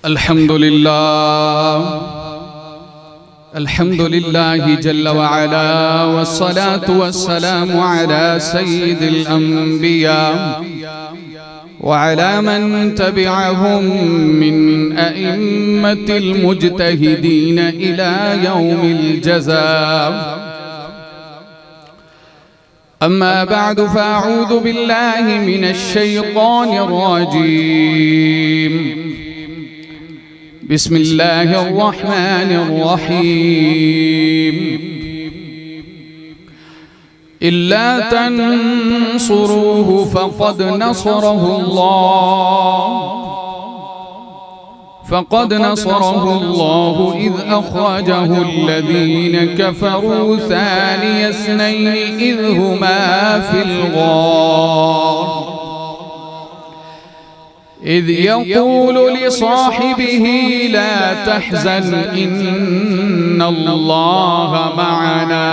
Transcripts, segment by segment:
अल्हम्दुलिल्लाह जल्ल व अला वस्सलातु वस्सलामु अला सय्यिदिल अंबिया व अला मन तबिअहुम मिन अइम्मतिल मुज्तहिदीन इला यौमिल जज़ा। अम्मा बअद फ़अऊज़ु बिल्लाहि मिनश शैतानिर रजीम। बिस्मिल्लाहिर रहमानिर रहीम। इल्ला तंसुरूहु फ़क़द नसरहुल्लाहु इज़ अख़रजहु अल्लज़ीन कफ़रू सानिय इस्नैनि इज़ हुमा फ़िल ग़ार इज़ यक़ूलु लिसाहिबिही ला तहज़न इन्नल्लाह मअना।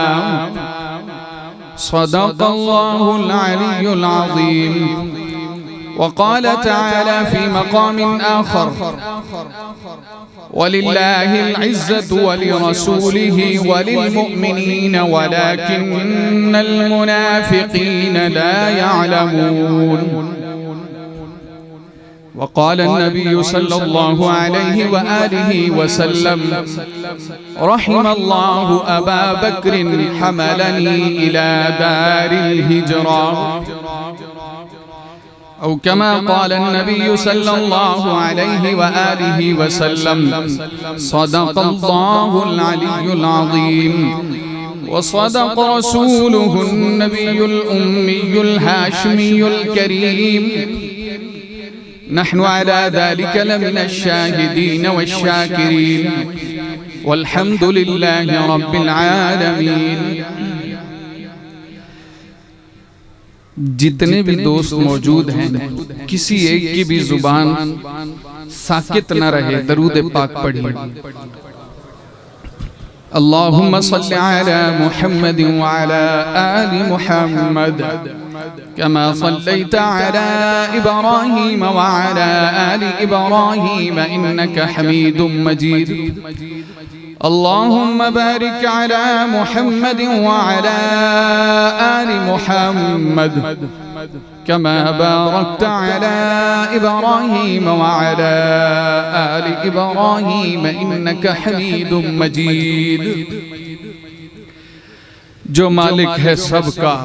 सदक़ल्लाहुल अलियुल अज़ीम। वक़ाल तआला फ़ी मक़ाम आख़र वलिल्लाहिल इज़्ज़तु वलिरसूलिही वलिलमुअ्मिनीन वलाकिन्नल मुनाफ़िक़ीन ला यअलमून। वक़ाल नबी सल्लल्लाहु अलैहि व आलिहि वसल्लम रहिमल्लाहु अबा बक्रिन हमलनी इला दारिल हिजरा औ कमा क़ाल नबी सल्लल्लाहु अलैहि व आलिहि वसल्लम सदक़ल्लाहुल अलियुल अज़ीम व सदक़ रसूलुहुन नबियुल उम्मियुल हाशिमियुल करीम। नहनु अला ज़ालिका लमिनश शाहिदीन वश्शाकिरीन वल्हम्दुलिल्लाहि रब्बिल आलमीन। जितने भी दोस्त मौजूद हैं, किसी एक की भी जुबान साकित न रहे, दरूद पाक पढ़िए। अल्लाहुम्मा सल्लि अला मुहम्मद व अला आलि मुहम्मद कमा सल्लैता अला इब्राहीम व अला आलि इब्राहीम इन्नका हमीदुम मजीद। अल्लाहुम्मा बारिक अला मुहम्मद व अला आलि मुहम्मद कमा बारकता अला इब्राहीम व अला आलि इब्राहीम इन्नका हमीदुम मजीद। जो मालिक है सबका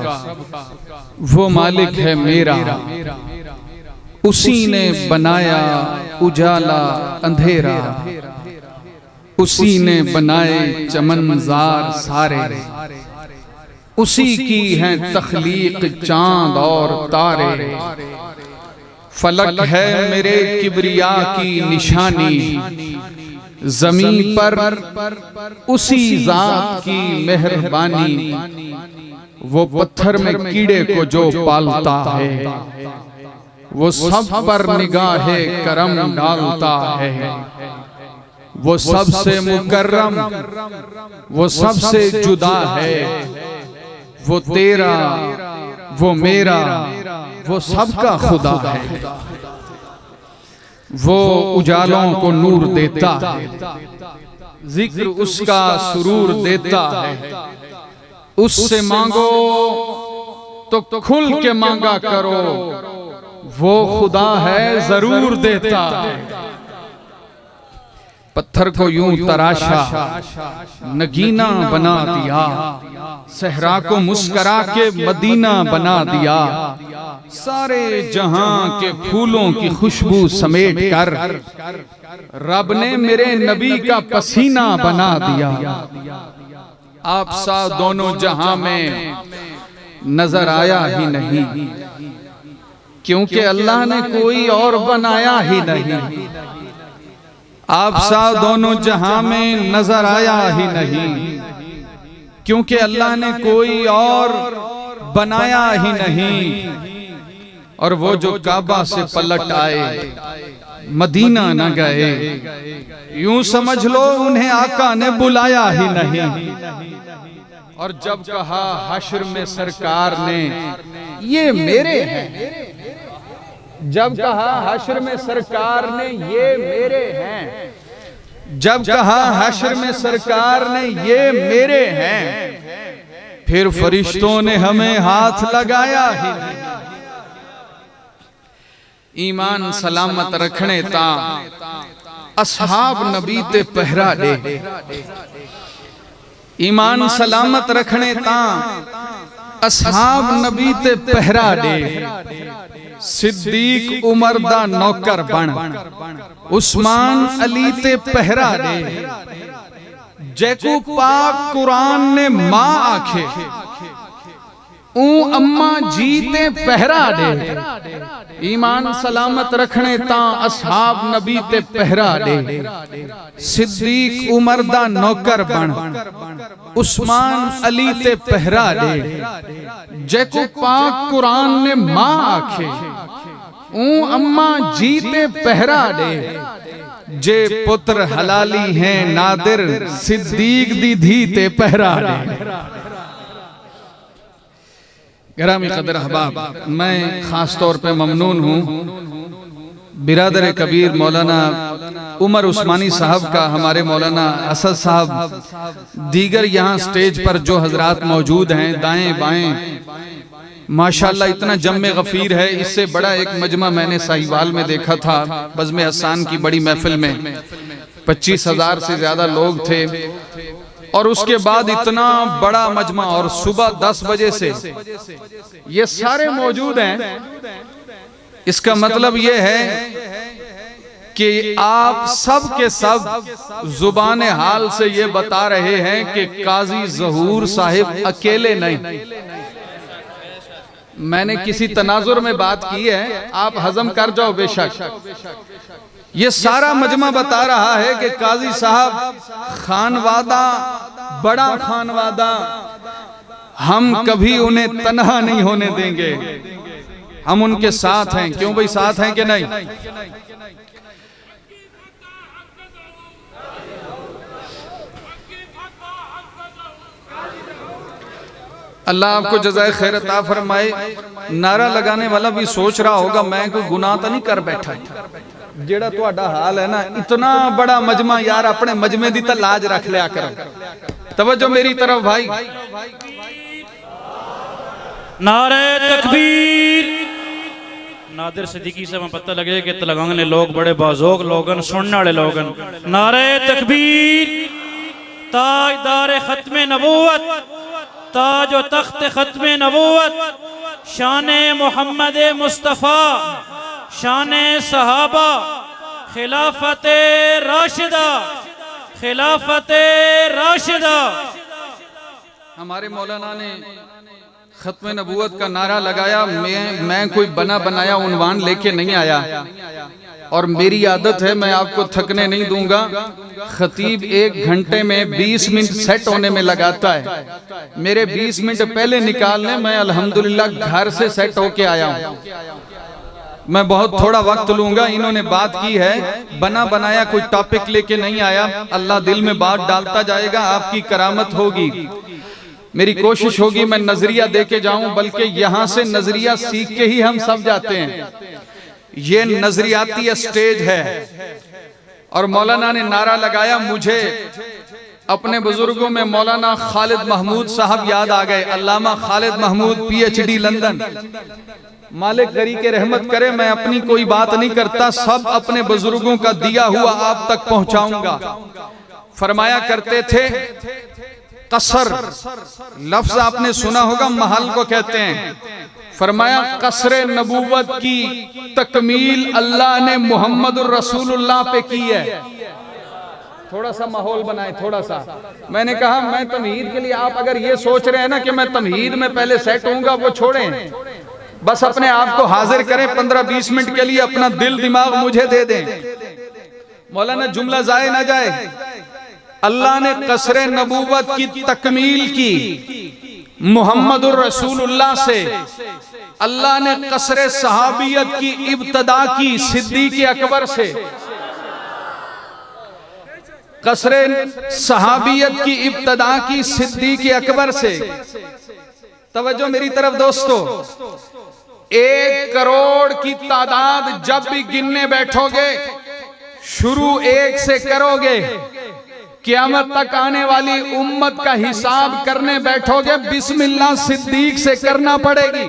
वो मालिक है मेरा, उसी ने बनाया उजाला अंधेरा, उसी ने बनाए चमनज़ार सारे, उसी की है तख्लीक चांद और तारे। फलक है मेरे किबरिया की निशानी, ज़मीन पर उसी ज़ात की मेहरबानी। वो पत्थर में कीड़े को जो पालता है, वो सब पर निगाहे करम डालता है। वो सबसे मुकर्रम, वो सबसे जुदा है। वो तेरा, वो मेरा, वो सबका खुदा है। वो उजालों को नूर देता है, जिक्र उसका सुरूर देता है। उससे मांगो तो खुल के मांगा करो, वो खुदा है जरूर देता है। पत्थर को यूं तराशा नगीना बना दिया, सहरा को मुस्करा के मदीना बना दिया। सारे जहां के फूलों की खुशबू समेट कर रब ने मेरे नबी का पसीना बना दिया। आप सा दोनों जहां में नजर आया ही नहीं, क्योंकि अल्लाह ने कोई और बनाया ही नहीं। आप सा दोनों जहां में नजर आया ही नहीं, क्योंकि अल्लाह ने कोई और बनाया ही नहीं। और वो जो काबा से पलट आए मदीना न गए, यूं समझ लो उन्हें आका ने बुलाया ही नहीं। और जब कहा हश्र में सरकार ने ये मेरे हैं, जब कहा हश्र में सरकार ने ये मेरे हैं, जब कहा हश्र में सरकार ने ये मेरे हैं, फिर फरिश्तों ने हमें हाथ लगाया ही नहीं। ईमान सलामत रखने ता असहाब नबी ते पहरा दे, ईमान सलामत रखने ता असहाब नबी ते पहरा दे। सिद्दीक उमर दा नौकर बन, उस्मान अली ते पहरा दे। जैकू पाक कुरान ने मां आखे, ऊ अम्मा जी ते पहरा दे। ईमान सलामत रखने ता असहाब नबी ते पहरा दे। सिद्दीक उमर दा नौकर बन, उस्मान अली ते पहरा दे। जैको पाक कुरान ने मां आखे, ऊ अम्मा जी ते पहरा दे। जे पुत्र हलाली हैं नादिर, सिद्दीक दी धी ते पहरा दे। गिरामी कदर अहबाब, मैं खास तौर पे ममनून हूँ बिरादर कबीर मौलाना उमर उस्मानी साहब का, हमारे मौलाना असद साहब, दीगर यहाँ स्टेज पर जो हजरात मौजूद हैं दाएं बाएं, माशाल्लाह इतना जम्मे गफीर है। इससे बड़ा एक मजमा मैंने साहिवाल में देखा था, बज़्म हसन की बड़ी महफिल में 25,000 से ज्यादा लोग थे, और उसके बाद इतना बड़ा मजमा, और सुबह 10 बजे से ये सारे मौजूद हैं। इसका मतलब ये है कि आप सब के सब जुबान हाल से ये बता रहे हैं कि काजी ज़हूर साहिब अकेले नहीं। मैंने किसी तनाजुर में बात की है, आप हजम कर जाओ बेशक। ये सारा मजमा बता रहा है कि काजी साहब खानवादा, बड़ा खानवादा, हम कभी उन्हें तन्हा नहीं होने देंगे, हम उनके साथ हैं। क्यों भाई, साथ हैं कि नहीं? अल्लाह आपको जज़ाए खैर अता फरमाए। नारा लगाने वाला भी सोच रहा होगा मैं कोई गुनाह तो नहीं कर बैठा। जेड़ा तुहाडा हाल है ना, इतना बड़ा मजमा यार, अपने मजमे दी तो लाज रख लिया करो। तवज्जो मेरी तरफ भाई। नारे तकबीर। नादिर सिद्दीकी से मैं पता लगे कि तेलंगाना लोग बड़े बाज़ोक लोगन, सुनने वाले लोगन। नारे तकबीर। ताजदार खत्मे नबूवत, ताज व तख्त खत्मे नबूवत, शान मोहम्मद मुस्तफ़ा, शान सहाबा, खिलाफत राशिदा, खिलाफत राशिदा। हमारे मौलाना ने खत्म नबूवत का नारा लगाया। मैं कोई बना बनाया उन्वान लेके नहीं आया, और मेरी आदत है मैं आपको थकने नहीं दूंगा। खतीब 1 घंटे में 20 मिनट सेट होने में लगाता है, मेरे 20 मिनट पहले निकालने मैं अल्हम्दुलिल्लाह घर से सेट होके आया हूँ। मैं बहुत थोड़ा वक्त लूंगा। इन्होंने बात की है, बना बनाया कोई टॉपिक लेके नहीं आया। अल्लाह दिल में बात डालता जाएगा, आपकी करामत होगी। मेरी कोशिश होगी मैं नजरिया दे के जाऊं, बल्कि यहां से नजरिया सीख के ही हम सब जाते हैं। ये नजरियाती स्टेज है। और मौलाना ने नारा लगाया, मुझे अपने बुजुर्गों में मौलाना खालिद महमूद साहब याद आ गए। अल्लामा खालिद महमूद PhD लंदन, मालिक गरी के रहमत करे। मैं अपनी कोई बात नहीं करता, सब अपने बुजुर्गों का दिया हुआ आप तक पहुंचाऊंगा। फरमाया करते थे, कसर लफ्ज आपने सुना होगा, महल को कहते हैं। फरमाया कसरे नबूवत की तकमील अल्लाह ने मोहम्मद रसूलुल्लाह पे की है। थोड़ा सा माहौल बनाए, थोड़ा सा। मैंने कहा मैं तमहीद के लिए, आप अगर ये सोच रहे हैं ना कि मैं तमहीद में पहले सेट होऊंगा, वो छोड़ें, बस अपने आप को हाजिर करें। 15-20 मिनट के लिए अपना दिल दिमाग मुझे दे दें। मौलाना जुमला जाए ना जाए। अल्लाह ने कसरे नबूवत की तकमील की मुहम्मदुर रसूलुल्लाह से। अल्लाह ने कसरे सहाबियत की इब्तदा की सिद्दीक अकबर से। कसरे सहाबियत की इब्तदा की सिद्दीक अकबर से। तवज्जो मेरी तरफ दोस्तों, 1 करोड़ की तादाद जब भी गिनने बैठोगे, शुरू 1 से करोगे, क़यामत तक आने वाली उम्मत का हिसाब करने बैठोगे बिस्मिल्लाह सिद्दीक से करना पड़ेगी।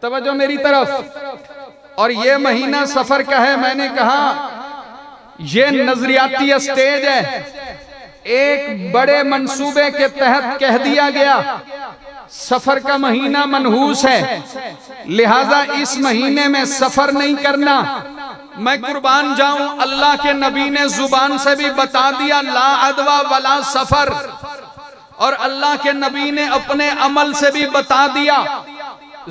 तवज्जो मेरी तरफ। और ये महीना सफर का है, मैंने कहा ये नजरियाती स्टेज है। एक बड़े मंसूबे के तहत कह दिया गया सफर का महीना मनहूस है, लिहाजा इस महीने में सफर नहीं करना। मैं कुर्बान जाऊं, अल्लाह के नबी ने जुबान से भी बता दिया ला अदवा वला सफर, और अल्लाह के नबी ने अपने अमल से भी बता दिया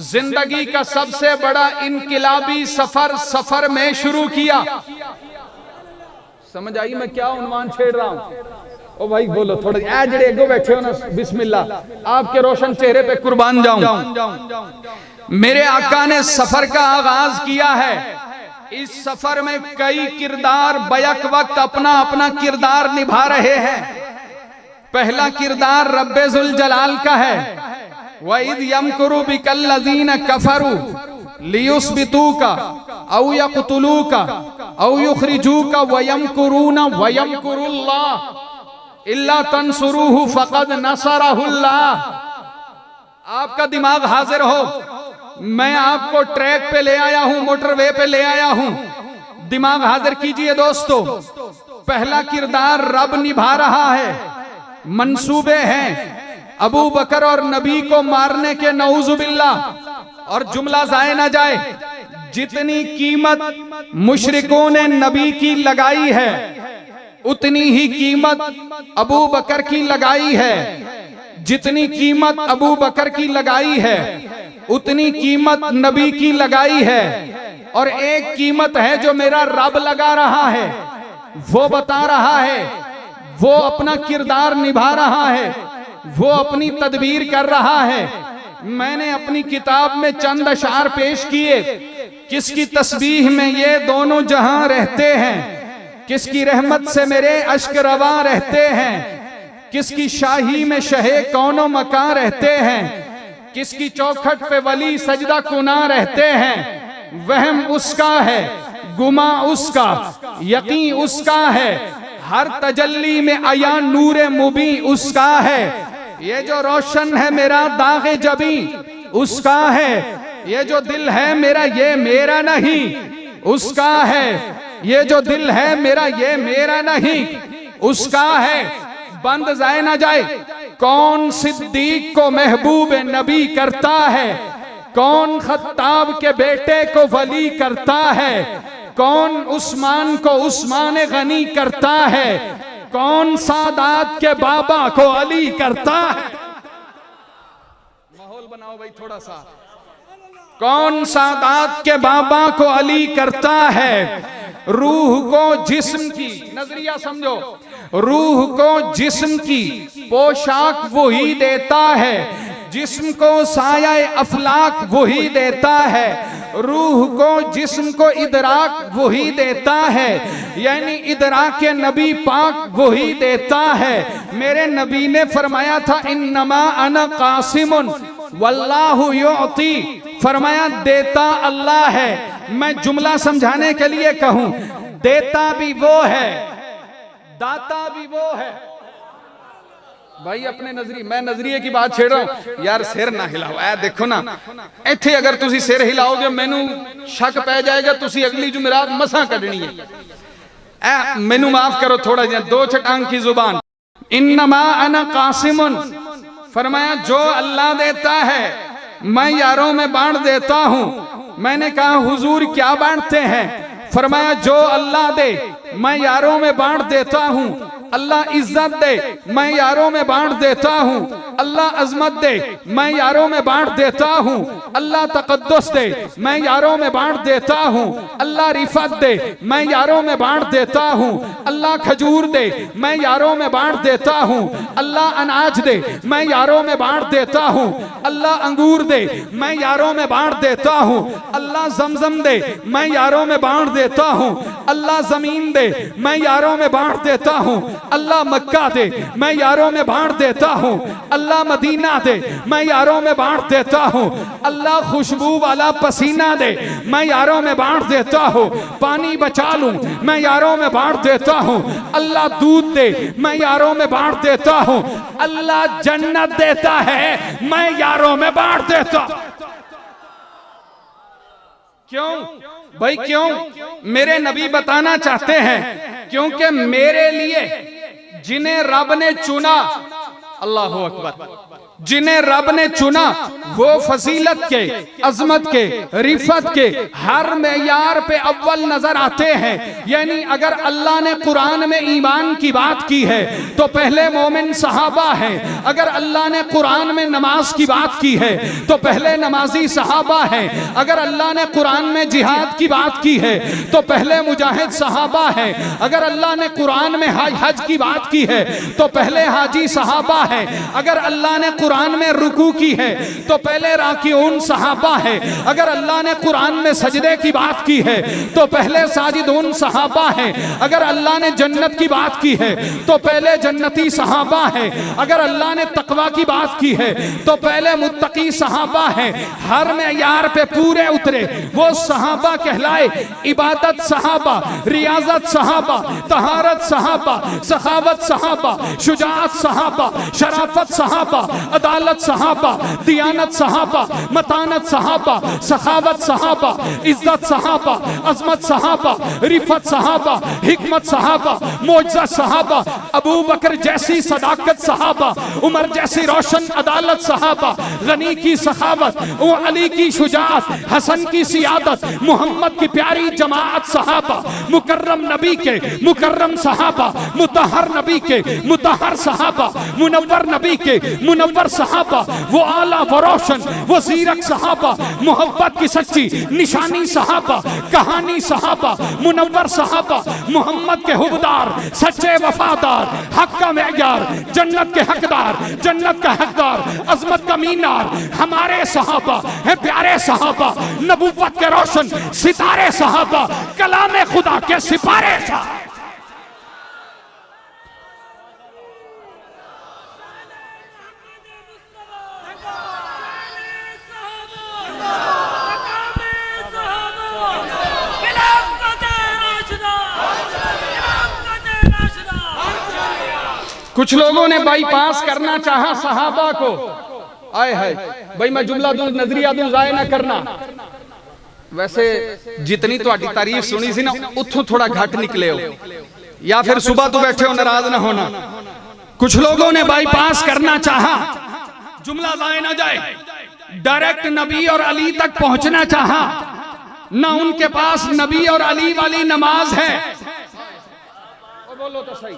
जिंदगी का सबसे बड़ा इनकिलाबी सफर सफर में शुरू किया। समझ आई मैं क्या उन्वान छेड़ रहा हूं? ओ भाई बोलो थोड़ा, ए जड़े अगो बैठे हो ना, बिस्मिल्लाह, आपके रोशन चेहरे पे कुर्बान जाऊं। मेरे आका ने सफर का आगाज किया है। इस सफर में कई किरदार बैक वक्त अपना अपना किरदार निभा रहे हैं। पहला किरदार रब्बे जुल जलाल का है। वइद यमकुरु बिकल लज़ीना कफरू लियुस्बितूका औ यक़्तुलूका औ युख़रिजूका वयमकुरूना वयमकुरुल्लाह इल्ला तंसुरूहु फ़क़द नसरहुल्लाह। आपका दिमाग हाजिर हो, मैं आपको ट्रैक पे ले आया हूं, मोटरवे पे ले आया हूं। दिमाग हाजिर कीजिए दोस्तों। पहला किरदार रब निभा रहा है। मंसूबे हैं अबू बकर और नबी को मारने के, नऊजुबिल्लाह। और जुमला जाए ना जाए, जितनी कीमत मुशरिकों ने नबी की लगाई है उतनी ही कीमत अबू बकर की लगाई है। जितनी कीमत अबू बकर की लगाई है उतनी कीमत नबी की लगाई है। और एक कीमत है जो मेरा रब लगा रहा है, वो बता रहा है, वो अपना किरदार निभा रहा है, वो अपनी तदबीर कर रहा है। मैंने अपनी किताब में चंद अशार पेश किए। किसकी तस्बीह में ये दोनों जहां रहते हैं, किसकी रहमत से मेरे अश्क रवा रहते हैं, किसकी शाही में शहे कौनो मकां रहते हैं, किसकी चौखट पे वली सजदा कुना रहते हैं। वहम उसका है, गुमा उसका, यकीन उसका है, हर तजल्ली में अया नूरे मुबी उसका है। ये जो रोशन है मेरा दागे जबी उसका है। ये जो दिल है मेरा ये मेरा नहीं उसका है। ये जो दिल है मेरा ये मेरा नहीं उसका है। बंद जाए ना जाए, कौन सिद्दीक को महबूब नबी करता है, कौन खत्ताब के बेटे को वली करता है, कौन उस्मान को उस्मान गनी करता है, कौन सादात के बाबा को अली करता है। माहौल बनाओ भाई थोड़ा सा। कौन सादात के बाबा को अली करता है। रूह को जिस्म की, नजरिया समझो, रूह को जिस्म की पोशाक वही देता है, जिस्म को साया अफलाक वही देता है, रूह को जिस्म को इदराक वही देता है, यानी इदराक नबी पाक वही देता है। मेरे नबी ने फरमाया था इन्नमा अना कासिमुन वल्लाहु युअती, फरमाया देता अल्लाह है। मैं जुमला समझाने के लिए कहूं, देता भी वो है, दाता भी वो है। भाई अपने नजरी, मैं नजरिए की बात छेड़ रहा हूं यार। सिर ना हिलाओ, ऐ देखो ना, इत्थे अगर तुसी सिर हिलाओगे मैनू शक पै जाएगा, तुसी अगली जुमेरात मसा कढनी है। ऐ मैनू माफ करो थोड़ा जिहा, दो छटांग की जुबान। इन्नमा अना कासिमुन, फरमाया जो अल्लाह देता है मैं यारों में बांट देता हूं। मैंने कहा हुजूर क्या बांटते हैं? फरमाया जो अल्लाह दे मैं यारों में बांट देता हूं। अल्लाह इज्जत दे मैं यारों में बांट देता हूं। अल्लाह अजमत दे मैं यारों में बांट देता हूं। अल्लाह तकद्दुस दे मैं यारों में बांट देता हूं। अल्लाह रिफत दे मैं यारों में बांट देता हूं। अल्लाह खजूर दे मैं यारों में बांट देता हूं। अल्लाह अनाज दे मैं यारों में बांट देता हूं। अल्लाह अंगूर दे मैं यारों में बांट देता हूं। अल्लाह जमजम दे मैं यारों में बांट देता हूं। अल्लाह जमीन दे मैं यारों में बांट देता हूं। अल्लाह मक्का दे मैं यारों में बांट देता हूं। अल्लाह मदीना दे, मैं यारों में बांट देता हूँ। अल्लाह खुशबू वाला पसीना दे, मैं यारों में बांट देता हूँ। पानी बचा लूं, मैं यारों में बांट देता हूँ। अल्लाह दूध दे, मैं यारों में बांट देता हूँ। अल्लाह जन्नत देता है, मैं यारों में बांट देता। क्यों भाई, क्यों? मेरे नबी बताना चाहते हैं, क्योंकि मेरे लिए जिन्हें रब ने चुना, अल्लाह अकबर, जिन्हें रब ने चुना वो फजीलत के, अजमत के, रिफत के हर मेयार पे अव्वल नजर आते हैं। यानी अगर अल्लाह ने कुरान में ईमान की बात की है तो पहले मोमिन सहाबा हैं। अगर अल्लाह ने कुरान में नमाज की बात की है तो पहले नमाजी सहाबा हैं। अगर अल्लाह ने कुरान में जिहाद की बात की है तो पहले मुजाहिद सहाबा हैं। अगर अल्लाह ने कुरान में हज की बात की है तो पहले हाजी सहाबा हैं। अगर अल्लाह ने कुरान में रुकू की है तो पहले राकिऊन सहाबा है। अगर अल्लाह ने कुरान में सजदे की बात की है तो पहले साजिदून सहाबा है। अगर अल्लाह ने जन्नत की बात की है तो पहले जन्नती सहाबा है। अगर अल्लाह ने तकवा की बात की है तो पहले मुत्तकी सहाबा है। हर मेयार पे पूरे उतरे वो सहाबा कहलाए। इबादत सहाबा, रियाजत सहाबा, तहारत सहाबा, सखावत सहाबा, शुजाअत सहाबा, शराफत सहाबा, अदालत सहाबा, दियानत सहाबा, मतानत सहाबा, सखावत सहाबा, इज्जत सहाबा, अजमत सहाबा, रिफत सहाबा, हिकमत सहाबा, मोअज़्ज़त सहाबा, अबू बकर जैसी सदाकत सहाबा, उमर जैसी रोशन अदालत सहाबा, गनी की सखावत, अली की शुजाअत, हसन की सियादत, मोहम्मद की प्यारी जमाअत सहाबा, मुकर्रम नबी के मुकर्रम सहाबा, मुतहर नबी के मुतहर सहाबा, मुनव्वर नबी के मुनव्वर सहाबा, वो आला वो रोशन वो जीरक सहाबा, मोहब्बत की सच्ची निशानी सहाबा, कहानी सहाबा, मुनव्वर सहाबा, मोहम्मद के हुबदार सच्चे वफादार, हक का मेयार, जन्नत के हकदार, जन्नत का हकदार, अजमत का मीनार, हमारे सहाबा है प्यारे सहाबा, नबुव्वत के रोशन सितारे सहाबा, कलाम खुदा के सिपारे सहाबा। कुछ लोगों ने बाईपास करना चाहा सहाबा को। आए है भाई, मैं जुमला दूं, नजरिया दूं, जाया ना करना। वैसे जितनी तुम्हारी तारीफ सुनी सी ना, उथों थोड़ा घट निकले हो, या फिर सुबह तो बैठे हो, नाराज ना होना। कुछ लोगों ने बाईपास करना चाहा, जुमला जाया ना जाए, डायरेक्ट नबी और अली तक पहुंचना चाहा। ना उनके पास नबी और अली वाली नमाज है, बोलो तो सही,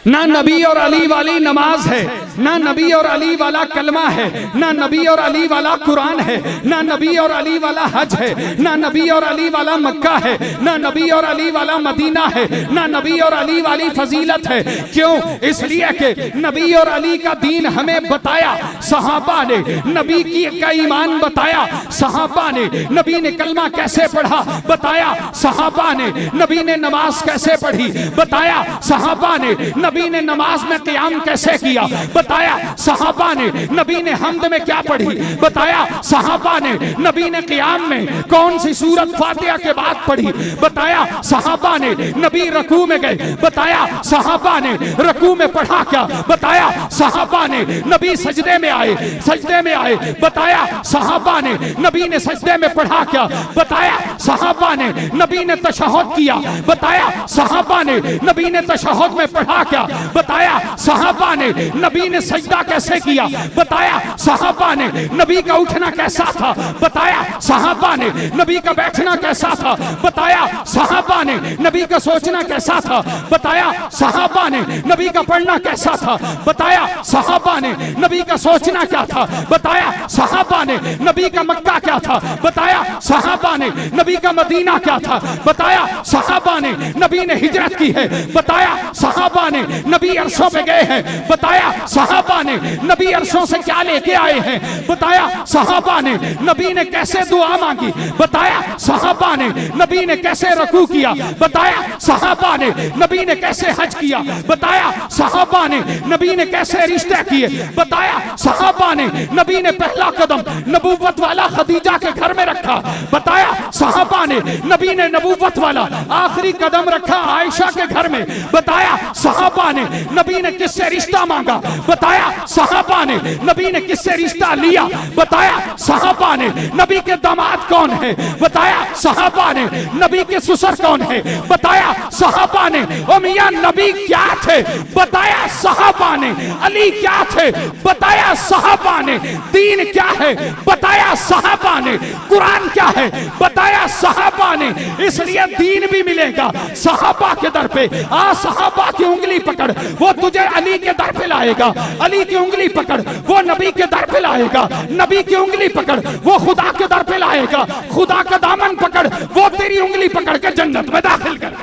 ना नबी और अली वाली नमाज है, ना नबी और अली वाला कलमा है, ना नबी और अली वाला कुरान है, ना नबी और अली वाला हज है, ना नबी और अली वाला मक्का है, ना नबी और अली वाला मदीना है, ना नबी और अली वाली फजीलत है। क्यों? इसलिए कि नबी और अली का दीन हमें बताया सहाबा ने, नबी की का ईमान बताया सहाबा ने, नबी ने कलमा कैसे पढ़ा बताया सहाबा ने, नबी ने नमाज कैसे पढ़ी बताया सहाबा ने, नबी ने नमाज में क़याम कैसे किया बताया सहाबा ने, नबी ने हम्द में क्या पढ़ी बताया सहाबा ने, नबी ने क़याम में कौन सी सूरत फातिहा के बाद पढ़ी बताया सहाबा ने, नबी रकू में गए बताया सहाबा ने, रकू में पढ़ा क्या बताया सहाबा ने, नबी सजदे में आए, सजदे में आए बताया सहाबा ने, नबी ने सजदे में पढ़ा क्या बताया सहाबा ने, नबी ने तशहुद किया बताया सहाबा ने, नबी ने तशहुद में पढ़ा क्या बताया सहाबा ने, नबी ने सजदा कैसे किया बताया सहाबा ने, नबी का उठना कैसा था बताया सहाबा ने, नबी का बैठना कैसा था बताया सहाबा ने, नबी का सोचना कैसा था बताया सहाबा ने, नबी का पढ़ना कैसा था बताया सहाबा ने, नबी का सोचना क्या था बताया सहाबा ने, नबी का मक्का क्या था बताया सहाबा ने, नबी का मदीना क्या था बताया सहाबा ने, नबी ने हिजरत की है, बताया सहाबा ने नबी अरशों पे गए हैं, बताया सहाबा ने नबी अरशों से क्या लेके आए हैं, बताया सहाबा ने नबी ने कैसे दुआ मांगी, बताया सहाबा ने नबी ने कैसे रकू किया, बताया सहाबा ने नबी ने कैसे हज किया, बताया सहाबा ने नबी ने कैसे रिश्ते किए, बताया सहाबा ने नबी ने पहला कदम नबूवत वाला खदीजा के घर में रखा, बताया सहाबा ने नबी ने नबूवत वाला आखिरी कदम रखा आयशा के घर में, बताया सहाबा ने नबी ने किससे रिश्ता मांगा, बताया सहाबा ने नबी ने किससे रिश्ता लिया, बताया सहाबा ने नबी के दामाद कौन है, बताया सहाबा ने नबी के ससुर कौन है, बताया सहाबा ने ओ मियां नबी क्या थे, बताया सहाबा ने अली क्या थे, बताया सहाबा ने दीन क्या है, बताया सहाबा ने कुरान क्या है, बताया सहाबा ने। इसलिए दीन भी मिलेगा सहाबा के दर पे। आ सहाबा की उंगली पकड़, वो तुझे अली के दर पे लाएगा, अली की उंगली पकड़, वो नबी के दर पे लाएगा, नबी की उंगली पकड़, वो खुदा के दर पे लाएगा, खुदा का दामन पकड़, वो तेरी उंगली पकड़ के जन्नत में दाखिल कर।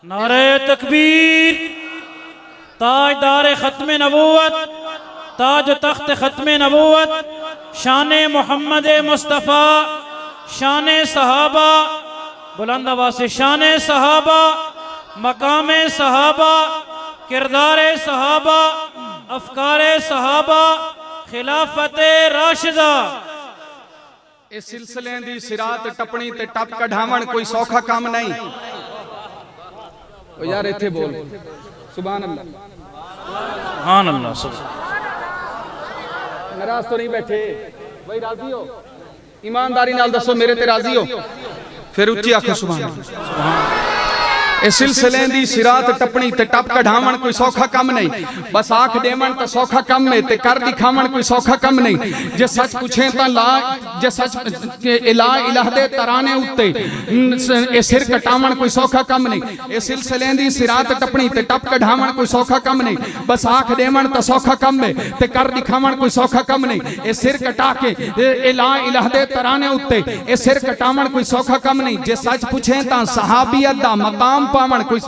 नारे तकबीर, ताजदार खत्म नबूवत, ताज तख्त खत्म नबूवत, शान मोहम्मद मुस्तफ़ा, शान सहाबा, बुलंद आवाज़ से शान सहाबा, मकाम सहाबा, किरदार सहाबा, अफकार सहाबा, खिलाफत राशिदा। इस सिलसिले दी सिरात टपनी ते टप कढ़ावण कोई सौखा काम नहीं। ओ यार इत्थे बोल सुभान अल्लाह, सुभान अल्लाह। नाराज तो नहीं बैठे भाई, राजी हो? ईमानदारी नाल दसो मेरे ते राजी हो? फिर उच्ची आखो सुभान अल्लाह। इस सिलसिले दी सिरात टपनी ते टप कढ़ावण कोई सौखा कम नहीं। बस आख देवण तो सौखा कम है ते कर दिखावण कोई सौखा कम नहीं। जे सच पूछे तो ला, जे सच इला इलाह दे तराने उत्ते ए सिर कटावण कोई सौखा कम नहीं। इस सिलसिले दी सिरात टपनी ते टप कढ़ावण कोई सौखा कम नहीं। बस आख देवण तो सौखा कम है ते कर दिखावण कोई सौखा कम नहीं। ए सिर कटा के इला इलाह दे तराने उत्ते ए सिर कटावण कोई सौखा कम नहीं। जे सच पूछे तो सहाबियत दा मकाम पावण कोई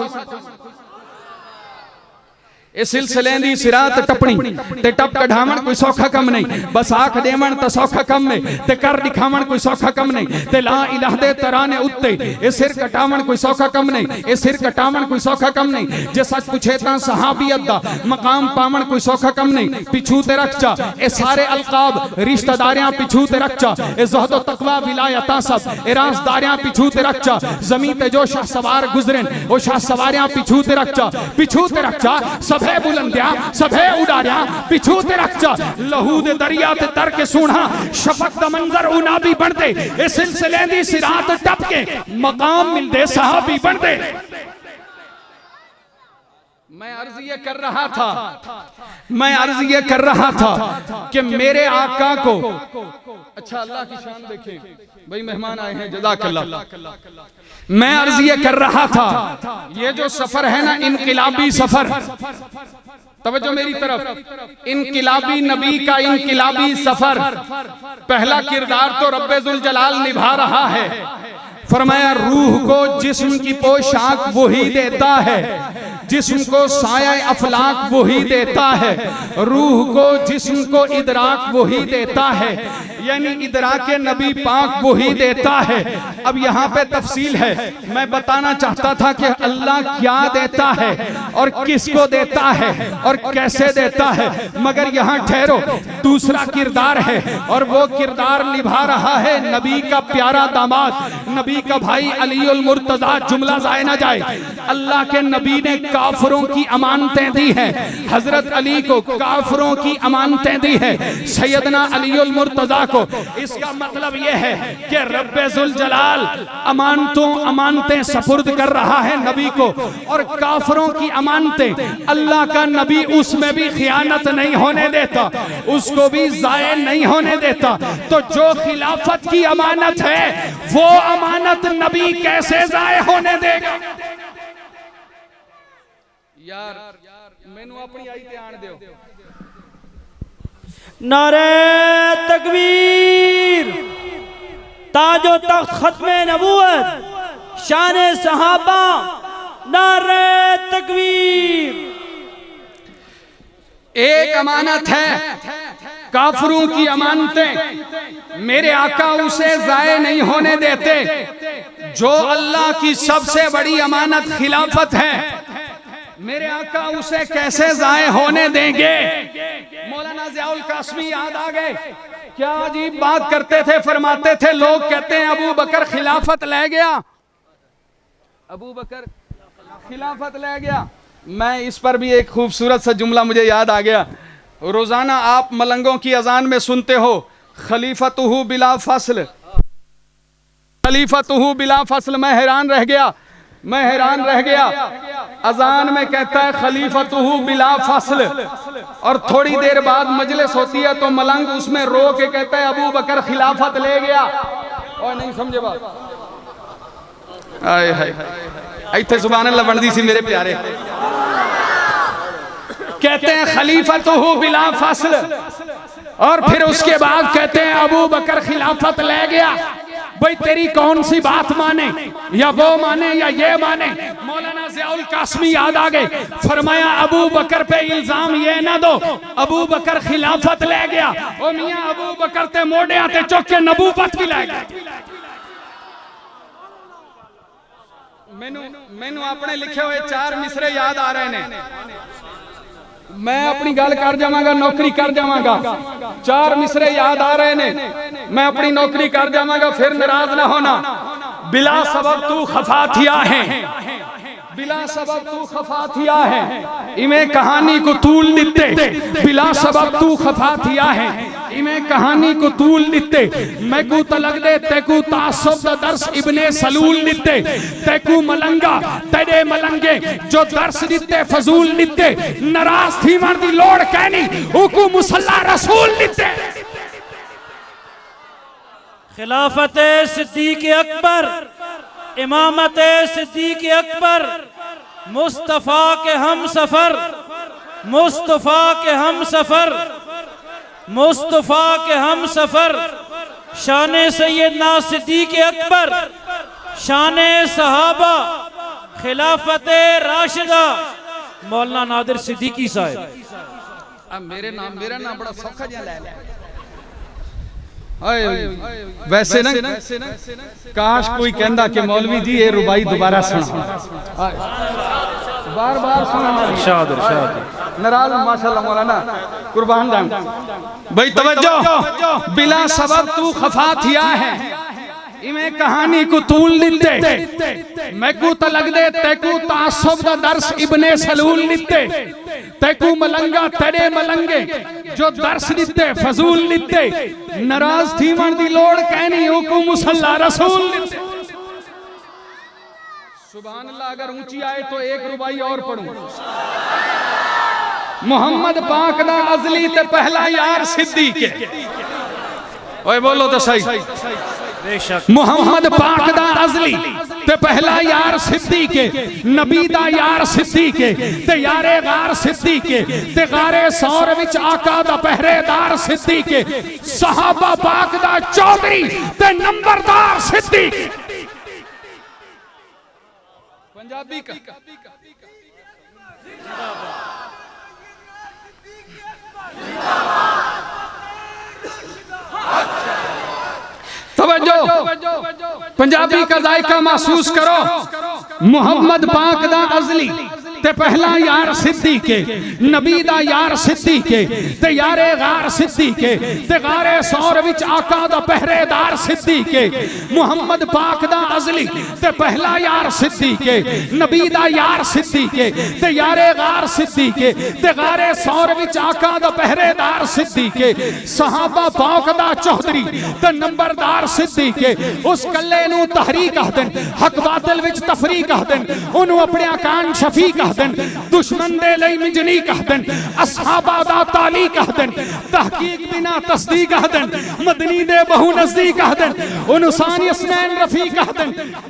इस सिलसिले दी सिरात टपनी ते टप कढ़ावण कोई सौखा कम नहीं। बस आख देवण तो सौखा कम है ते कर दिखावण कोई सौखा कम नहीं। ते ला इलाह दे तराने उत्ते ए सिर कटावण कोई सौखा कम नहीं। ए सिर कटावण कोई सौखा कम नहीं। जे सच पूछे तां सहाबियत दा मकाम पावण कोई सौखा कम नहीं। पिछू ते रख जा ए सारे अलकाब रिश्तेदारियां, पिछू ते रख जा ए ज़हद व तकवा विलायतां सब ए राज़दारियां, पिछू ते रख जा ज़मीन ते जो शाह सवार गुजरन ओ शाह सवारियां, पिछू ते रख जा, पिछू ते रख जा सब बुलंदिया सभे उड़ारिया, पिछू ते रख जा लहू दे दरिया ते तर के सूढ़ा शफक दा मंजर उना भी बन दे। इस सिलसिले दी सिरात टप के मकाम मिल दे सहाबी बन दे। मैं अर्ज ये कर रहा था, मैं अर्ज ये कर रहा था कि मेरे आका को, अच्छा अल्लाह की शान देखें भाई, मेहमान आए हैं जज़ाकल्लाह। मैं अर्ज ये कर रहा था ये जो सफर है ना इनकिलाबी सफर, तवज्जो मेरी तरफ, इनकिलाबी नबी का इनकिलाबी सफर, पहला किरदार तो रब्बे जुल जलाल निभा रहा है। फरमाया रूह को जिस्म की पोशाक वही देता है, जिस्म को साया अफलाक वही देता है, रूह को जिस्म को इदराक वही देता है, यानी इदराक नबी पाक वही देता है। अब यहाँ पे तफसील है, मैं बताना चाहता था कि अल्लाह क्या देता है और किसको देता है और कैसे देता है, मगर यहाँ ठहरो, दूसरा किरदार है और वो किरदार निभा रहा है नबी का प्यारा दामाद, नबी का भाई अलीउल मुर्तजा। जुमला जाए ना जाए, अल्लाह के नबी ने काफिरों की अमानतें दी हैं, हजरत अली को काफिरों की अमानतें दी है, सैयदना अलीउल मुर्तजा को। इसका मतलब यह है कि रब्बे जुल जलाल अमानतें सपुर्द कर रहा है नबी को, और काफिरों की अमानतें अल्लाह का नबी उसमें भी खियानत नहीं होने देता, उसको भी जाये नहीं होने देता। तो जो खिलाफत की अमानत है वो अमानत नबी कैसे जाये होने देगा? यार मैनू अपनी आई ध्यान दो। नारे तकबीर, ताजो तख्त खत्मे नबूवत, शान सहाबा, नारे तकबीर। एक अमानत है काफिरों की अमानतें, मेरे आका उसे जाये नहीं होने देते। जो अल्लाह की सबसे बड़ी अमानत खिलाफत है, मेरे आका उसे कैसे जाये होने देंगे। मौलाना ज़ियाउल कासमी याद आ गए, क्या अजीब बात करते थे, फरमाते थे लोग कहते हैं अबू बकर खिलाफत ले गया, अबू बकर खिलाफत ले गया। मैं इस पर भी एक खूबसूरत सा जुमला मुझे याद आ गया। रोजाना आप मलंगों की अजान में सुनते हो खलीफतुहु बिला फसल, खलीफतुहु बिला फसल। मैं हैरान रह गया, मैं हैरान रह गया। अजान में कहता है खलीफतुहु बिला फसल, और थोड़ी देर बाद मजलिस होती है तो मलंग उसमें रो के कहता है अबू बकर खिलाफत ले गया। और नहीं समझे बात? आए हाय, इत्थे सुभान अल्लाह बनदी सी मेरे प्यारे। कहते हैं खलीफतुहु बिला फसल, और फिर उसके बाद कहते हैं अबू बकर खिलाफत ले गया। भाई तेरी कौन सी बात माने, या वो माने या ये माने। मौलाना ज़ियाउल कासमी याद आ गए, फरमाया अबू बकर पे इल्जाम ये ना दो अबू बकर खिलाफत ले गया, ओ मियां अबू बकर ते मोड़े ते चुक के नबूवत भी ले गया। मैनू अपने लिखे हुए 4 मिसरे याद आ रहे ने। मैं अपनी गल कर जावांगा, नौकरी कर जावांगा, 4 मिसरे याद आ रहे ने। मैं अपनी नौकरी कर जावांगा, फिर नाराज ना होना। बिला सबब तू खफा थिया है, बिला सबब तू खफा थिया है, इमें कहानी को तूल दिते। बिला सबब तू खफा थिया है, इमें कहानी को तूल दिते। मैं को तलक दे तेकू तासुब दा दर्स इब्ने सलूल दिते। तेकू मलंगा तेरे मलंगे जो दर्स दिते फजूल दिते। नाराज थी मन दी लोड़ कहनी, उकू मुसल्ला रसूल दिते। खिलाफत सिद्दीक अकबर, इमामत सिद्दीक अकबर, मुस्तफा के हम सफर, मुस्तफा के हम सफर, मुस्तफा के हम सफर। शान सैयदना सिद्दीक अकबर, शान सहाबा, खिलाफत राशिदा, मौलाना नादिर सिद्दीकी साहब। अब मेरा नाम बड़ा सौखा जिहा ले लिया। वैसे ना काश कोई कहंदा कि मौलवी जी ये रुबाई दोबारा सुना, बार बार सुना। इरशाद इरशाद नाराज माशाल्लाह मौलाना, कुर्बान जान भाई। तवज्जो, बिला सबब तू खफा थिया है, इमें कहानी को तूल दिते। मैं को तलक दे तेकू तासुब दा दर्स इब्ने सलूल दिते। तेकू मलंगा तेरे मलंगे जो दर्स दिते फजूल दिते। नाराज थी मन दी लोड़ कहनी, उकू मुसल्ला रसूल दिते। सुभान अल्लाह। अगर ऊंची आए तो एक रुबाई और पढ़ूं। मोहम्मद पाक दा अजली ते पहला यार सिद्दीक। ओए बोलो तो सही। मोहम्मद पाक दा अजली ते पहला यार सिद्दीक, नबी दा यार सिद्दीक, ते यारे गार सिद्दीक, ते गारे सौर विच आका दा पहरेदार सिद्दीक, सहाबा पाक दा चौधरी ते नंबरदार सिद्दीक। पंजाबी का तवज्जो, पंजाबी का जायका महसूस करो। मोहम्मद पाक दा अजली ते पहला यार सिद्दीक, नबी दा यार सिद्दीक, ते यारे गार सिद्दीक, ते गारे सौर विच आका दा पहरेदार सिद्दीक। मोहम्मद पाक दा अजली ते पहला यार सिद्दीक, नबी दा यार सिद्दीक, ते यारे गार सिद्दीक, ते गारे सौर विच आका दा पहरेदार सिद्दीक। सहाबा पाक दा चौधरी ते नंबरदार सिद्दीक। उस कल्ले नू तहरीक कहदन, हक बातिल विच तफरीक कहदन, ओनू अपने कान शफी कहदन, दुश्मन दे लई मिजनी कहदन, असहाबा दा ताली कहदन, तहकीक बिना तस्दीक कहदन, मदनी दे बहु नजदीक कहदन, ओनू सानी असनैन रफी कहदन,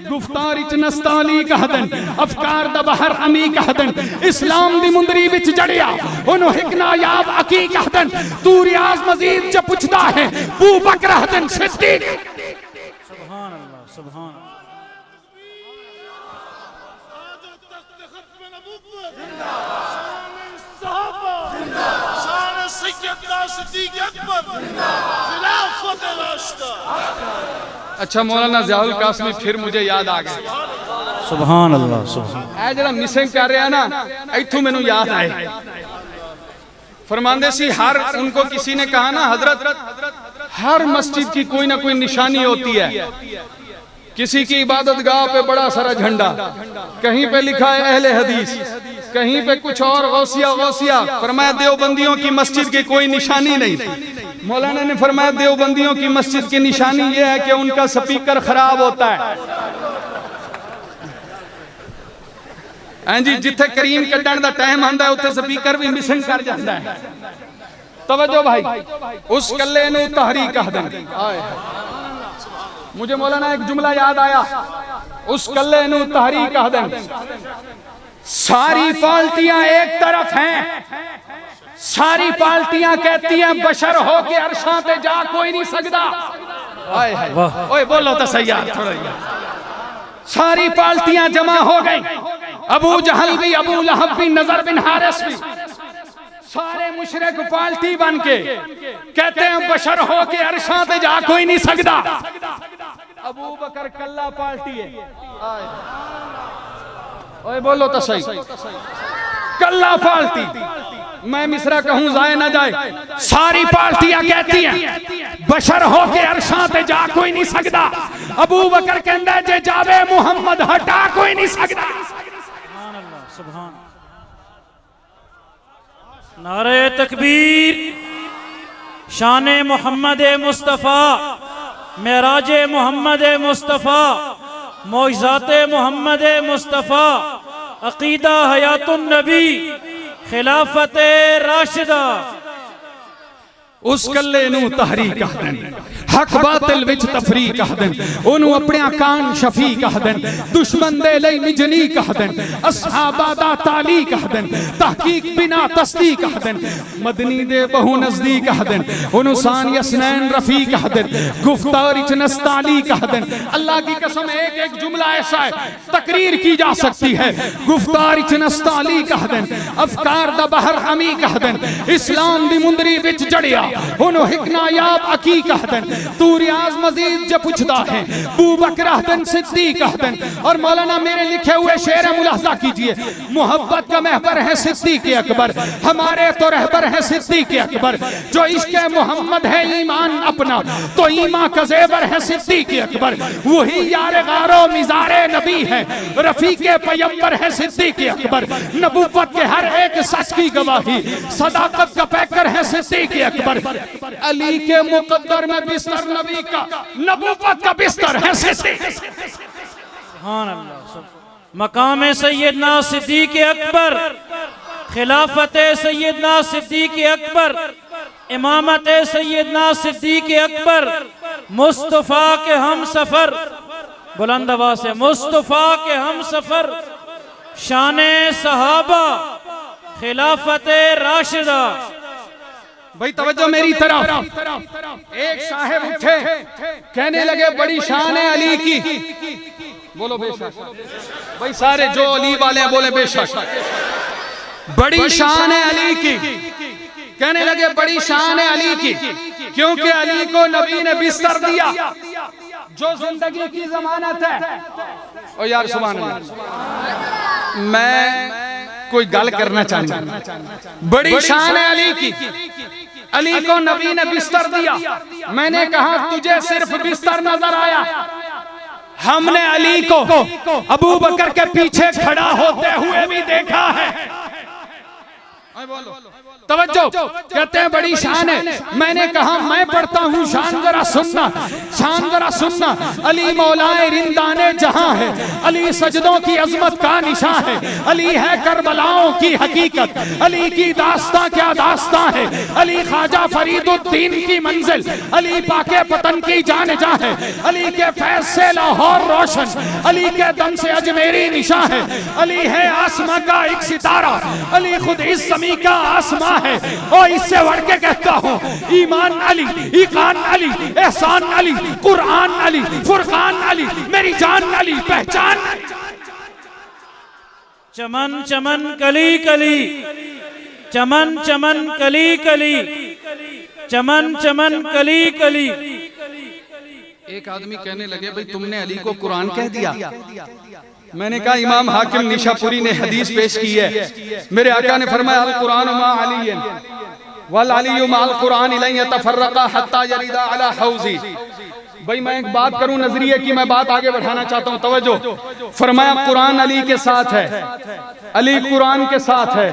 गुफ्तार विच नस्ताली कहदन, अफकार दा बहर अमी कहदन, इस्लाम दी मुंदरी विच जड़िया ओनू हिक नायाब अकी कहदन। तू रियाज मजीद च पुछदा है बू बकर हदन सिद्दीक। सुभान अच्छा मौलाना ज़ियाउल कासमी फिर मुझे याद आ गया। सुभान अल्लाह सुभान ऐ जरा मिसिंग कर रहा ना इथों मैनू याद आए। फरमांदे सी हर उनको किसी ने कहा ना हजरत हर मस्जिद की कोई ना कोई निशानी होती है। किसी की इबादत गाह पे बड़ा सारा झंडा, कहीं पे लिखा है अहले हदीस, कहीं पे कुछ और गौसिया गौसिया। फरमाया देवबंदियों की मस्जिद की कोई निशानी नहीं। मौलाना ने फरमाया देवबंदियों की मस्जिद की निशानी यह है कि उनका स्पीकर खराब होता है। जी जिथे करीम कड्डण दा टाइम आंदा है उत्थे स्पीकर भी मिसिंग कर जाता है। तवज्जो भाई, उस कल्ले नू तहरीक कह दें। मुझे मौलाना एक जुमला याद आया, उस कल्ले नू तहरीक कह दें। सारी पार्टियां एक तरफ हैं, सारी पार्टियां कहती हैं बशर हो के अरशा पे जा कोई नहीं सकता। ओए बोलो तो सही यार थोड़ा। सारी पार्टियां जमा हो गई, अबू जहल भी, अबू लहब भी, नजर बिन हारिस भी, सारे मुशरिक पार्टी बन के कहते हैं बशर हो के अरशा पे जा कोई नहीं सकता। अबू बकर कल्ला पार्टी है। ओए बोलो तो सही, कल्ला पार्टी। मैं मिसरा कहूं जाए ना जाए, सारी पार्टियां कहती हैं बशर हो के अरशा पे जा कोई नहीं सकता। अबू बकर कहता है जे जावे मुहम्मद हटा कोई नहीं सकता। सुभान अल्लाह सुभान। नारे तकबीर, शान मोहम्मद मुस्तफ़ा, मेराज मोहम्मद मुस्तफ़ा, मौइज़ात मोहम्मद मुस्तफ़ा, अकीदा हयातुन नबी, खिलाफत राशिदा। उस कल्ले नू तहरीक कह दें, हक बातिल विच तफरीक कह दें, ओनू अपने कान शफी कह दें, दुश्मन दे लई मिजनी कह दें, असहाबा दा ताली कह दें, तहकीक बिना तस्दीक कह दें, मदनी दे बहु नजदीक कह दें, ओनू सान यसनैन रफी कह दें, गुफ्तार इच नस्ताली कह दें। अल्लाह की कसम एक एक जुमला ऐसा है तकरीर की जा सकती है। गुफ्तार इच नस्ताली कह दें, अफकार दा बहर हमी कह दें, इस्लाम दी मुंदरी विच जड़िया ओनू हिकनायाब अकी कह दें। तू रियाज मजीद जो पूछता है बू बकर सिद्दीक कह दें। और मौलाना मेरे लिखे हुए शेर मुलाजा कीजिए, मोहब्बत का महबर है सिद्दीक अकबर, हमारे तो रहबर है सिद्दीक अकबर। जो इश्क मोहम्मद है ईमान अपना, तो ईमान का ज़ेवर है सिद्दीक अकबर। वही यार गारो मिजारे नबी है, रफीक पैगंबर है सिद्दीक अकबर। नबूवत के हर एक सच की गवाही, सदाकत का पैकर है सिद्दीक अकबर। अली के मुकद्दर में बिस्तर नबी का, नबूवत का बिस्तर है सिद्दीक। सुभान अल्लाह। मकाम सैयदना सिद्दीक अकबर, खिलाफत सैयदना सिद्दीक अकबर, इमामत सैयदना सिद्दीक अकबर, मुस्तफ़ा के हम सफर, बुलंद आवाज़ से मुस्तफ़ा के हम सफर, शान सहाबा, खिलाफत राशिदा। भाई तवज्जो मेरी तरफ। एक साहिब उठे कहने लगे बड़ी शान है अली की। बोलो बेशक। भाई सारे जो अली वाले हैं बोले बेशक। बड़ी शान है अली की। कहने लगे बड़ी शान है अली की, क्योंकि अली को नबी ने बिस्तर दिया जो जिंदगी की जमानत है। ओ यार सुभान अल्लाह, मैं कोई गल करना चाहता। बड़ी शान है अली की, अली को नबी ने बिस्तर दिया। मैंने कहा तुझे सिर्फ बिस्तर नजर आया, हमने अली को अबू बकर के पीछे खड़ा होते हुए भी देखा है। तवज्जो, कहते हैं बड़ी शान है। मैंने कहा मैं पढ़ता हूँ, शान जरा सुनना, शान जरा सुनना। अली मौलाए रिंदाने जहां है, अली सजदों की अजमत का निशान है, अली है करबलाओं की हकीकत, अली की दास्तां क्या दास्तां है, अली ख्वाजा फरीदुद्दीन की मंजिल, अली पाके पतन की जान जा है, अली के फैज से लाहौर रोशन, अली के दम से अजमेरी निशान है, अली है आसमां का एक सितारा, अली खुद इस ज़मीं का आसमां है। और इससे बढ़ के कहता हूँ, ईमान अली, ईकान अली, एहसान अली, कुरान अली, फुरकान अली, मेरी जान अली, पहचान अली। चमन चमन कली कली, चमन चमन कली कली, चमन चमन कली कली। एक आदमी कहने लगे, भाई तुमने अली को कुरान कह दिया। मैंने कहा, इमाम हाकिम निशापुरी ने हदीस पेश की है, मेरे आका ने फरमाया, अल कुरान मा अली वल अली माल कुरान इलैहि यतफर्रका हत्ता यरिदा अला हौजी। भाई मैं एक बात करूं नजरिए की, मैं बात आगे बढ़ाना चाहता हूं, तवज्जो। फरमाया कुरान अली के साथ है, अली कुरान के साथ है,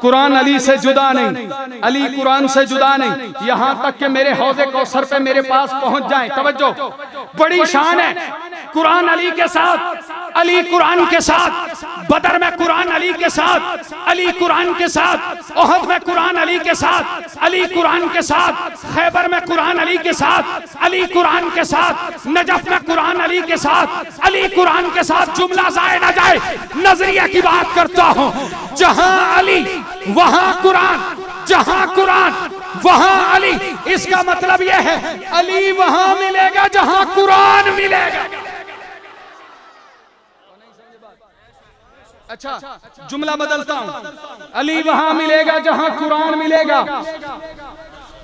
कुरान अली से जुदा नहीं, अली कुरान से जुदा नहीं, यहां तक कि मेरे हौज़े कौसर पे मेरे पास पहुंच जाए। तवज्जो, बड़ी शान है। कुरान अली के साथ, अली कुरान के साथ, बदर में कुरान अली के साथ, अली कुरान के साथ, ओहद में कुरान अली के साथ, अली कुरान के साथ, खैबर में कुरान अली के साथ, अली कुरान के साथ, नजफ में कुरान अली के साथ, अली कुरान के साथ। जुमला जाए ना जाए, नजरिया की बात करता हूं। जहां अली वहां कुरान, जहां कुरान वहां अली। इसका मतलब यह है, अली वहां मिलेगा जहां कुरान मिलेगा। अच्छा, जुमला बदलता हूं, अली वहां मिलेगा जहां कुरान मिलेगा,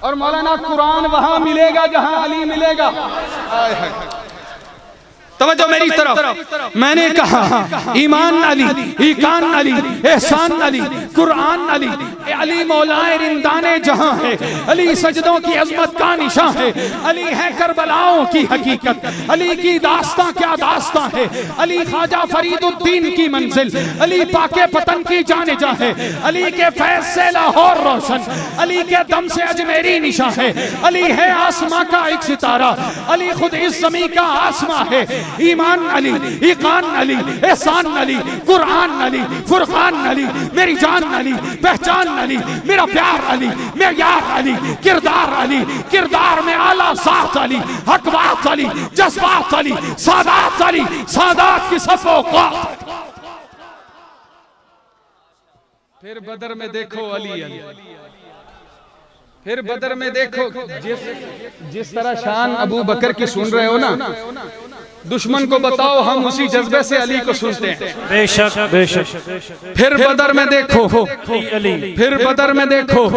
और मौलाना कुरान वहां मिलेगा जहां अली मिलेगा। तवज्जो मेरी तरफ। मैंने कहा, ईमान अली, ईकान अली, एहसान अली, कुरान अली, अली मौलाए रिंदाने जहां है, अली सजदों की अजमत का निशान है, अली है करबलाओं की हकीकत, अली की दास्तां क्या दास्तां है, अली ख्वाजा फरीदुद्दीन की मंजिल, अली पाके पतन की जाने जा है, अली के फैज से लाहौर रोशन, अली के दम से अजमेरी निशा है, अली है आसमां का एक सितारा, अली खुद इस ज़मीं का आसमां है। ईमान अली, ईकान अली, एहसान अली, कुरान अली, फुरकान अली, मेरी जान अली, पहचान अली, मेरा प्यार अली, मेरा यार अली, किरदार अली, किरदार में आला साथ अली, हक बात अली, जज्बात अली, सादात अली, सादात की सफो का। फिर बदर में देखो अली अली, फिर बदर में देखो। जिस तरह शान अबू बकर की सुन रहे हो ना, दुश्मन को बताओ हम उसी जज्बे से अली को सुनते हैं। बेशक बेशक। फिर बदर में देखो अली, फिर बदर में देखो,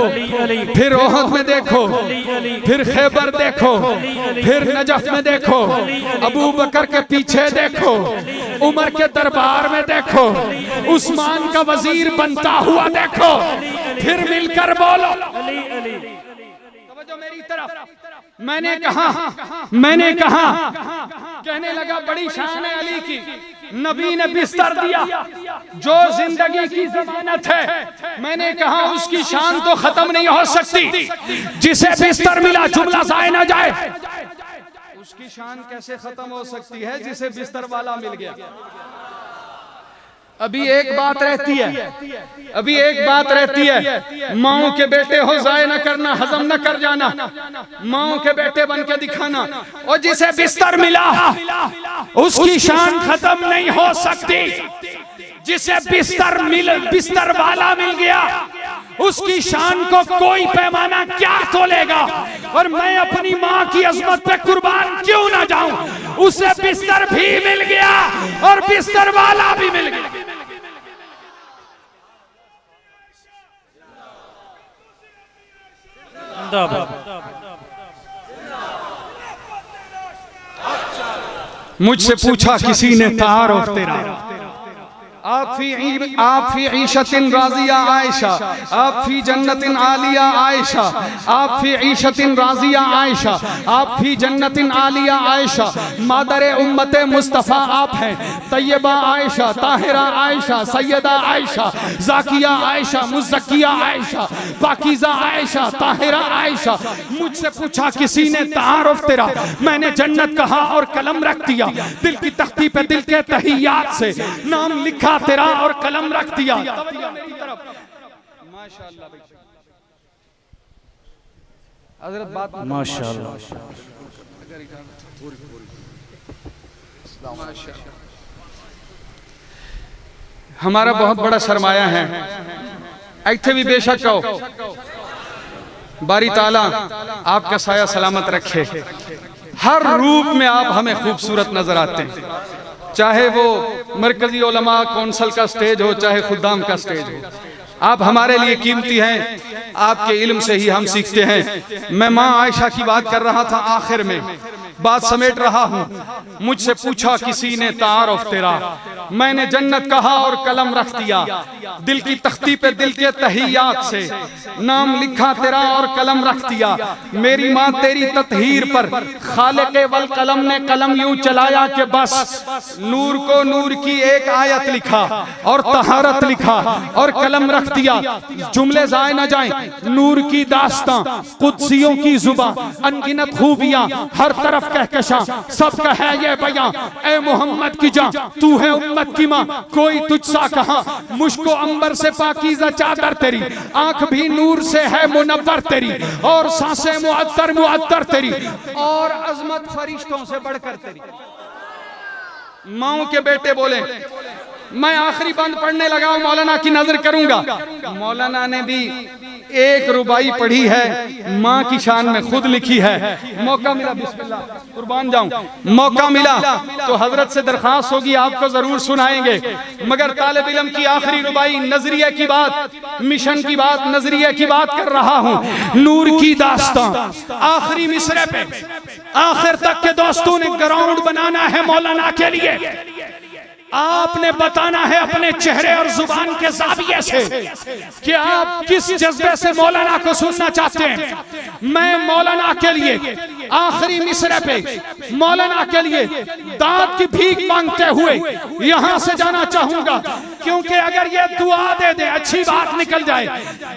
फिर ओहद में देखो, फिर खैबर देखो, फिर नजफ में देखो, अबू बकर के पीछे देखो, उमर के दरबार में देखो, उस्मान का वजीर बनता हुआ देखो, फिर मिलकर बोलो अली अली। मेरी तरफ। मैंने कहा, कहने लगा, बड़ी शान है अली की, नबी ने बिस्तर दिया जो जिंदगी की जमानत है। मैंने कहा, उसकी शान तो खत्म नहीं हो सकती, जिसे बिस्तर मिला, जुमला जाए ना जाए, उसकी शान कैसे खत्म हो सकती है जिसे बिस्तर वाला मिल गया। अभी एक बात रहती है, अभी एक बात रहती है, माओ के बेटे हो, जाए न करना, हजम न कर जाना, माओ के बेटे बन के दिखाना। और जिसे बिस्तर मिला उसकी शान खत्म नहीं हो सकती, जिसे बिस्तर वाला मिल गया उसकी शान को कोई पैमाना क्या तोलेगा। और मैं अपनी माँ की अजमत पे कुर्बान क्यों ना जाऊं, उसे बिस्तर भी मिल गया और बिस्तर वाला भी मिल गया। मुझसे पूछा किसी ने तारुफ तेरा, आप फी ईशतिन राजिया आयशा, आप फी जन्नतिन आलिया आयशा, आप फी ईशतिन राजिया आयशा, आप फी जन्नतिन आलिया आयशा। मादरे उम्मते मुस्तफ़ा आप हैं, तैयबा आयशा, ताहिरा आयशा, सैयदा आयशा, जाकिया आयशा, मुज़क्किया आयशा, पाकीज़ा आयशा, ताहिरा आयशा। मुझसे पूछा किसी ने तारुफ तेरा, मैंने जन्नत कहा और कलम रख दिया, दिल की तख्ती पे दिल के तहियात से नाम लिखा तेरा और कलम रख दिया। माशाअल्लाह, हज़रत बात माशाअल्लाह। हमारा बहुत बड़ा सरमाया है इत्थे भी बेशक कहो, बारी ताला आपका साया सलामत रखे। हर रूप में आप हमें खूबसूरत नजर आते हैं, चाहे वो मरकजी उलमा कौंसल का स्टेज हो, चाहे खुदाम का स्टेज हो। आप हमारे लिए कीमती हैं, आपके इल्म से ही हम सीखते हैं। मैं माँ आयशा की बात कर रहा था, आखिर में बात समेट रहा हूँ। मुझसे पूछा किसी ने तारुफ तेरा, मैंने जन्नत कहा और कलम रख दिया। दिल की तख्ती पे दिल के तहियात से नाम लिखा तेरा और कलम रख दिया। मेरी माँ तेरी ततहीर पर खालिक़े वल कलम ने कलम यूं चलाया कि बस नूर को नूर की एक आयत लिखा और तहारत लिखा और कलम रख दिया। जुमले जाए न जाए, नूर की दास्तां, कुद्सियों की जुबां, अनगिनत खूबियां, हर तरफ कहकशां, सबका है ये बयां। ए मोहम्मद की जान, तू है उम्मत की माँ, कोई तुझसा कहां। मुझको अंबर से पाकीज़ा चादर तेरी, आंख भी नूर से है मुनव्वर तेरी, और सांसें मुअत्तर मुअत्तर तेरी, और अजमत फरिश्तों से बढ़कर तेरी। माओ के बेटे बोले, मैं आखिरी बंद पढ़ने लगा हूं, मौलाना की नजर करूंगा। मौलाना ने भी एक रुबाई पढ़ी है, माँ की शान में खुद लिखी है। मौका मिला, बिस्मिल्लाह कुर्बान जाऊं, मौका मिला तो हजरत से दरखास्त होगी, आपको जरूर सुनाएंगे। मगर तालिब इल्म की आखिरी रुबाई, नजरिया की बात, मिशन की बात, नजरिया की बात कर रहा हूं। नूर की दास्तां आखिरी मिसरे पे, आखिर तक के दोस्तों ने ग्राउंड बनाना है मौलाना के लिए। आपने बताना है अपने चेहरे और जुबान के ज़ाविये से कि आप किस जज्बे से मौलाना को सुनना चाहते हैं। मैं मौलाना के लिए आखिरी मिसरे पे मौलाना के लिए दाद की भीख मांगते हुए यहां से जाना चाहूंगा, क्योंकि अगर ये दुआ दे दे, अच्छी बात निकल जाए,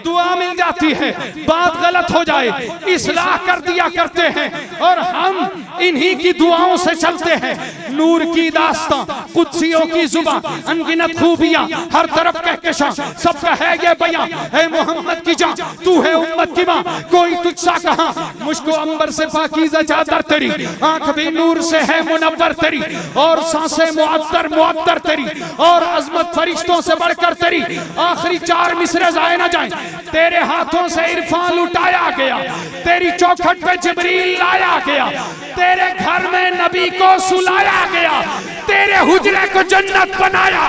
दुआ मिल जाती है, बात गलत हो जाए, इस्लाह कर दिया करते हैं, और हम इन्हीं की दुआओं से चलते हैं। नूर की दास्तां, कुद्सियों की जुबां, अनगिनत खूबियां, हर तरफ कहकशां, सबका है ये बयां। है मोहम्मद की जान, तू है उम्मत की मां, कोई तुझसा कहां। मुझको अंबर से पाकीज़ा चादर तेरी, आंख भी नूर से है मुनव्वर तेरी, और सांसें मुअत्तर मुअत्तर तेरी, और अजमत फरिश्तों से बढ़कर तेरी। आखिरी चार मिसरे जाए ना जाए, तेरे हाथों से इरफान लुटाया गया, तेरी चौखट पे जिब्रील लाया गया, तेरे घर में नबी को सुलाया गया, तेरे हुजरे को जन्नत बनाया।